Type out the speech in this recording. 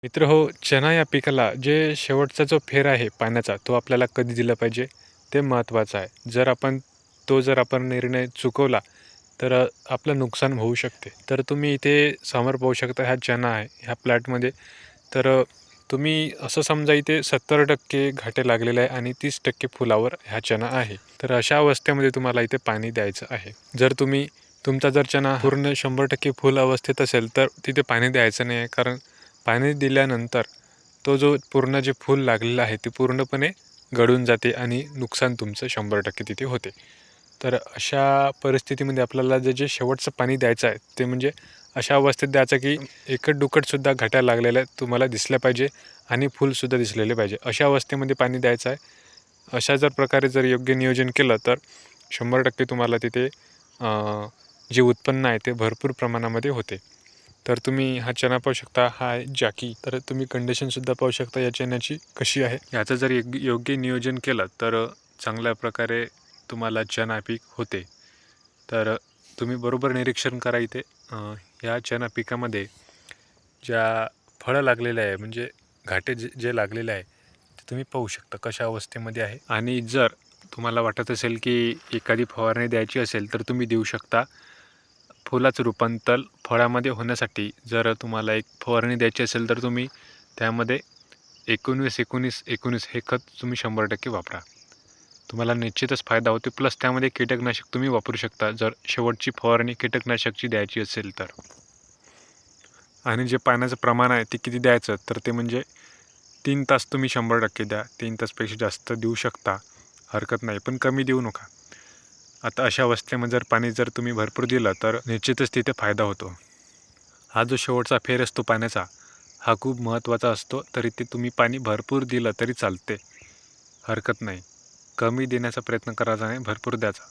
मित्र चणा या पिकाला जे शेवटचा जो फेर आहे पाण्याचा, तो आपल्याला कधी दिला पाहिजे ते महत्त्वाचं आहे. जर आपण निर्णय चुकवला, तर आपलं नुकसान होऊ शकते. तर तुम्ही इथे समोर पाहू शकता, हा चणा आहे ह्या प्लॅटमध्ये. तर तुम्ही असं समजा इथे 70% घाटे लागलेले आहे आणि 30% फुलावर हा चणा आहे. तर अशा अवस्थेमध्ये तुम्हाला इथे पाणी द्यायचं आहे. तुमचा जर चणा पूर्ण 100% फुल अवस्थेत असेल, तर तिथे पाणी द्यायचं नाही आहे. कारण पाणी दिल्यानंतर तो जो पूर्ण जे फूल लागलेलं आहे ते पूर्णपणे गळून जाते आणि नुकसान तुमचं 100% तिथे होते. तर अशा परिस्थितीमध्ये आपल्याला जे शेवटचं पाणी द्यायचं आहे ते म्हणजे अशा अवस्थेत द्यायचं की एकट-दुकटसुद्धा घाट्या लागलेल्या तुम्हाला दिसल्या पाहिजे आणि फूलसुद्धा दिसलेले पाहिजे. अशा अवस्थेमध्ये पाणी द्यायचं आहे. अशा जर प्रकारे जर योग्य नियोजन केलं तर 100% तुम्हाला तिथे जे उत्पन्न आहे ते भरपूर प्रमाणामध्ये होते. तर तुम्ही हा चणा पाहू शकता, हा आहे जॅकी. तर तुम्ही कंडिशनसुद्धा पाहू शकता या चण्याची कशी आहे. याचं जर योग्य नियोजन केलं तर चांगल्या प्रकारे तुम्हाला चणा पीक होते. तर तुम्ही बरोबर निरीक्षण करा इथे. या चणा पिकामध्ये ज्या फळं लागलेले आहे म्हणजे घाटे जे लागलेले आहे ते तुम्ही पाहू शकता कशा अवस्थेमध्ये आहे. आणि जर तुम्हाला वाटत असेल की एखादी फवारणी द्यायची असेल तर तुम्ही देऊ शकता. फुलाचं रूपांतर फळामध्ये होण्यासाठी जर तुम्हाला एक फवारणी द्यायची असेल तर तुम्ही त्यामध्ये 19-19-19 हे खत तुम्ही 100% वापरा. तुम्हाला निश्चितच फायदा होतो. प्लस त्यामध्ये कीटकनाशक तुम्ही वापरू शकता जर शेवटची फवारणी कीटकनाशकची द्यायची असेल तर. आणि जे पाण्याचं प्रमाण आहे ते किती द्यायचं तर ते म्हणजे 3 तास तुम्ही 100% द्या. 3 तासपेक्षा जास्त देऊ शकता, हरकत नाही, पण कमी देऊ नका. आता अशा अवस्थेमध्ये जर तुम्ही भरपूर दिलं तर निश्चितच तिथे फायदा होतो. हा जो शेवटचा फेर असतो पाण्याचा, हा खूप महत्त्वाचा असतो. तरी ते तुम्ही पाणी भरपूर दिलं तरी चालते, हरकत नाही. कमी देण्याचा प्रयत्न करायचा नाही, भरपूर द्यायचा.